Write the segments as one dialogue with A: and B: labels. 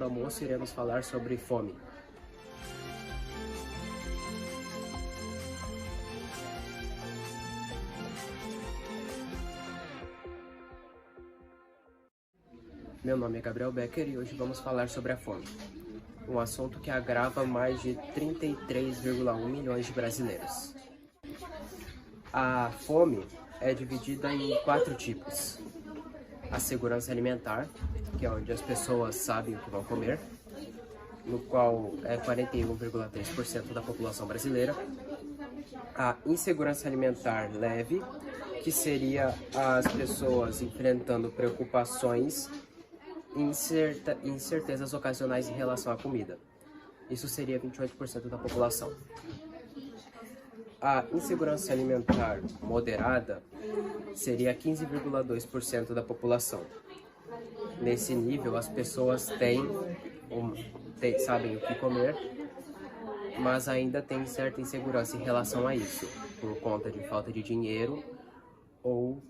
A: almoço iremos falar sobre fome. Meu nome é Gabriel Becker e hoje vamos falar sobre a fome, um assunto que agrava mais de 33,1 milhões de brasileiros. A fome é dividida em 4 tipos. A segurança alimentar, que é onde as pessoas sabem o que vão comer, no qual é 41,3% da população brasileira. A insegurança alimentar leve, que seria as pessoas enfrentando preocupações e incertezas ocasionais em relação à comida. Isso seria 28% da população. A insegurança alimentar moderada seria 15,2% da população. Nesse nível, as pessoas sabem o que comer, mas ainda têm certa insegurança em relação a isso, por conta de falta de dinheiro ou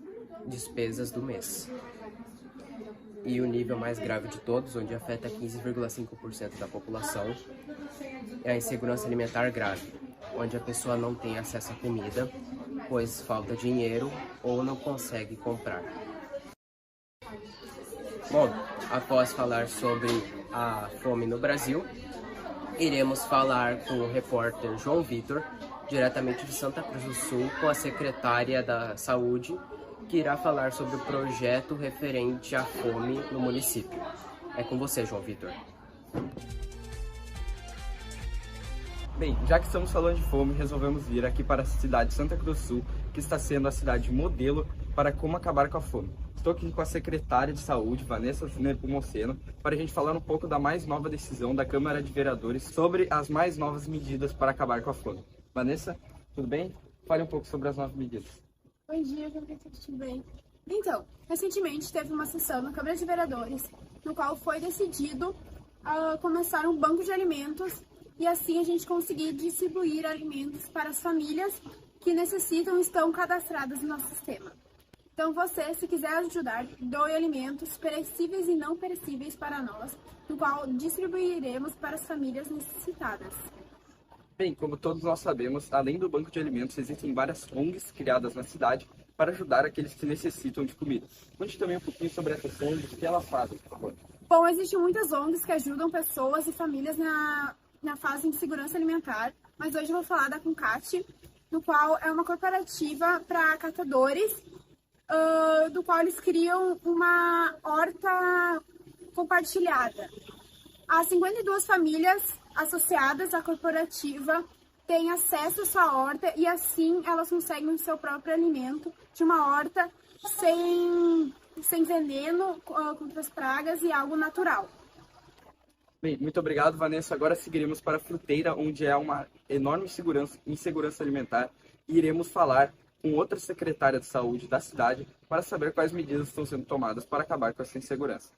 A: despesas do mês. E o nível mais grave de todos, onde afeta 15,5% da população, é a insegurança alimentar grave, onde a pessoa não tem acesso à comida, pois falta dinheiro ou não consegue comprar. Bom, após falar sobre a fome no Brasil, iremos falar com o repórter João Vitor, diretamente de Santa Cruz do Sul, com a secretária da Saúde, que irá falar sobre o projeto referente à fome no município. É com você, João Vitor.
B: Bem, já que estamos falando de fome, resolvemos vir aqui para a cidade de Santa Cruz do Sul, que está sendo a cidade modelo para como acabar com a fome. Estou aqui com a secretária de Saúde, Vanessa Nepomuceno, para a gente falar um pouco da mais nova decisão da Câmara de Vereadores sobre as mais novas medidas para acabar com a fome. Vanessa, tudo bem? Fale um pouco sobre as novas medidas.
C: Bom dia, tudo bem? Então, recentemente teve uma sessão na Câmara de Vereadores, no qual foi decidido começar um banco de alimentos e assim a gente conseguir distribuir alimentos para as famílias que necessitam e estão cadastradas no nosso sistema. Então você, se quiser ajudar, doe alimentos perecíveis e não perecíveis para nós, no qual distribuiremos para as famílias necessitadas.
B: Bem, como todos nós sabemos, além do banco de alimentos, existem várias ONGs criadas na cidade para ajudar aqueles que necessitam de comida. Conte também um pouquinho sobre essas ONGs, o que elas fazem, por favor.
C: Bom, existem muitas ONGs que ajudam pessoas e famílias na fase de segurança alimentar, mas hoje eu vou falar da Concat, no qual é uma corporativa para catadores, do qual eles criam uma horta compartilhada. Há 52 famílias associadas à corporativa têm acesso à sua horta e assim elas conseguem o seu próprio alimento de uma horta sem veneno, contra as pragas e algo natural.
B: Bem, muito obrigado, Vanessa. Agora seguiremos para a fruteira, onde há uma enorme insegurança alimentar, e iremos falar com outra secretária de saúde da cidade para saber quais medidas estão sendo tomadas para acabar com essa insegurança.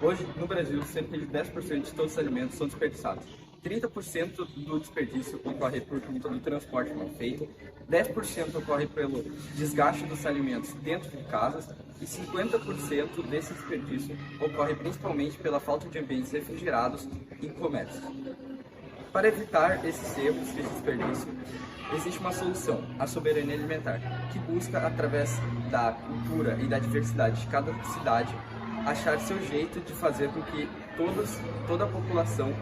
B: Hoje, no Brasil, cerca de 10% de todos os alimentos são desperdiçados. 30% do desperdício ocorre por conta do transporte mal feito, 10% ocorre pelo desgaste dos alimentos dentro de casas e 50% desse desperdício ocorre principalmente pela falta de ambientes refrigerados em comércio. Para evitar esses erros, esse desperdício, existe uma solução, a soberania alimentar, que busca, através da cultura e da diversidade de cada cidade, achar seu jeito de fazer com que toda a população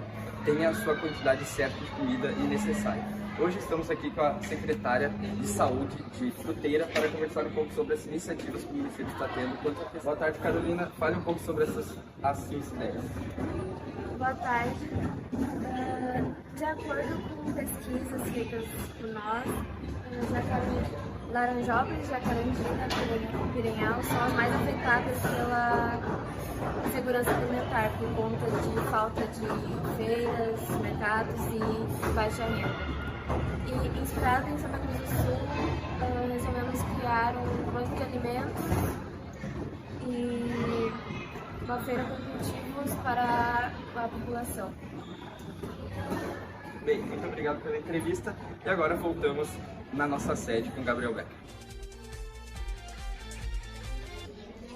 B: tenha a sua quantidade certa de comida e necessária. Hoje estamos aqui com a secretária de Saúde de Fruteira para conversar um pouco sobre as iniciativas que o município está tendo. Boa tarde, Carolina. Fale um pouco sobre essas ideias.
D: Boa tarde. De acordo com pesquisas feitas por nós, Laranjópolis, Jacarandina e Piranhal são as mais afetadas pela segurança alimentar por conta de falta de feiras, mercados e baixa renda. E inspirado em Santa Cruz do Sul, resolvemos criar um banco de alimentos e uma feira com cultivos para a população.
B: Bem, muito obrigado pela entrevista e agora voltamos na nossa sede com Gabriel Becker.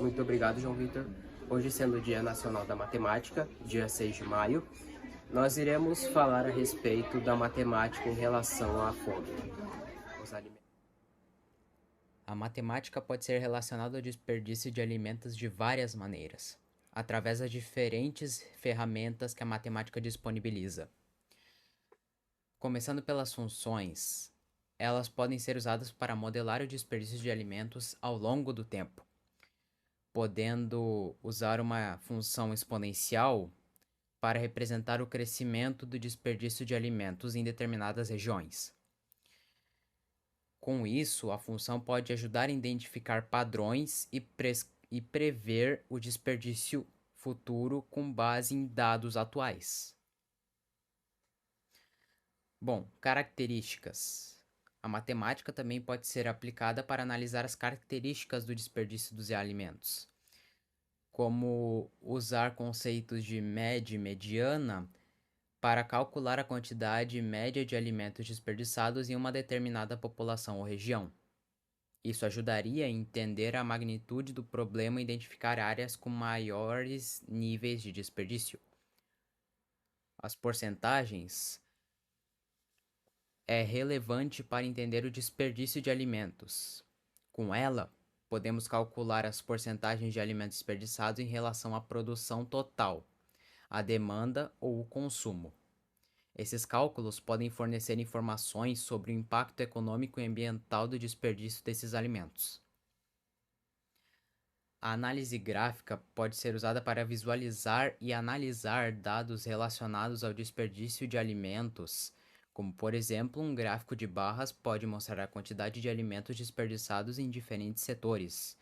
A: Muito obrigado, João Vitor. Hoje, sendo o Dia Nacional da Matemática, dia 6 de maio, nós iremos falar a respeito da matemática em relação à fome. Os alimentos.
E: A matemática pode ser relacionada ao desperdício de alimentos de várias maneiras, através das diferentes ferramentas que a matemática disponibiliza. Começando pelas funções, elas podem ser usadas para modelar o desperdício de alimentos ao longo do tempo, podendo usar uma função exponencial para representar o crescimento do desperdício de alimentos em determinadas regiões. Com isso, a função pode ajudar a identificar padrões e prever o desperdício futuro com base em dados atuais. Bom, características. A matemática também pode ser aplicada para analisar as características do desperdício dos alimentos, como usar conceitos de média e mediana para calcular a quantidade média de alimentos desperdiçados em uma determinada população ou região. Isso ajudaria a entender a magnitude do problema e identificar áreas com maiores níveis de desperdício. As porcentagens é relevante para entender o desperdício de alimentos. Com ela, podemos calcular as porcentagens de alimentos desperdiçados em relação à produção total, a demanda ou o consumo. Esses cálculos podem fornecer informações sobre o impacto econômico e ambiental do desperdício desses alimentos. A análise gráfica pode ser usada para visualizar e analisar dados relacionados ao desperdício de alimentos, como, por exemplo, um gráfico de barras pode mostrar a quantidade de alimentos desperdiçados em diferentes setores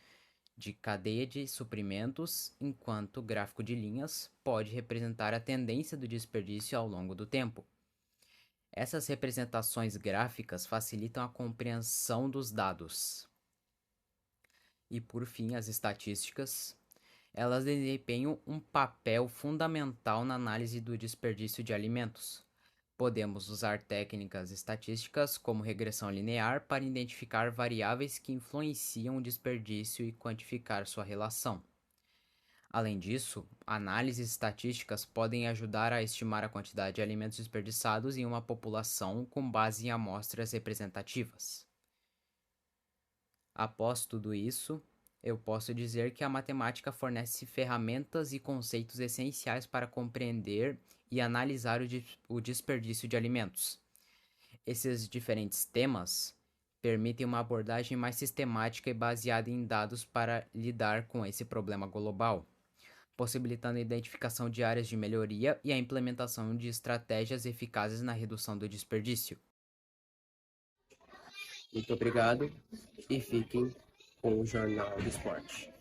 E: de cadeia de suprimentos, enquanto o gráfico de linhas pode representar a tendência do desperdício ao longo do tempo. Essas representações gráficas facilitam a compreensão dos dados. E, por fim, as estatísticas. Elas desempenham um papel fundamental na análise do desperdício de alimentos. Podemos usar técnicas estatísticas como regressão linear para identificar variáveis que influenciam o desperdício e quantificar sua relação. Além disso, análises estatísticas podem ajudar a estimar a quantidade de alimentos desperdiçados em uma população com base em amostras representativas. Após tudo isso, eu posso dizer que a matemática fornece ferramentas e conceitos essenciais para compreender e analisar o desperdício de alimentos. Esses diferentes temas permitem uma abordagem mais sistemática e baseada em dados para lidar com esse problema global, possibilitando a identificação de áreas de melhoria e a implementação de estratégias eficazes na redução do desperdício.
A: Muito obrigado e fiquem com o Jornal do Esporte.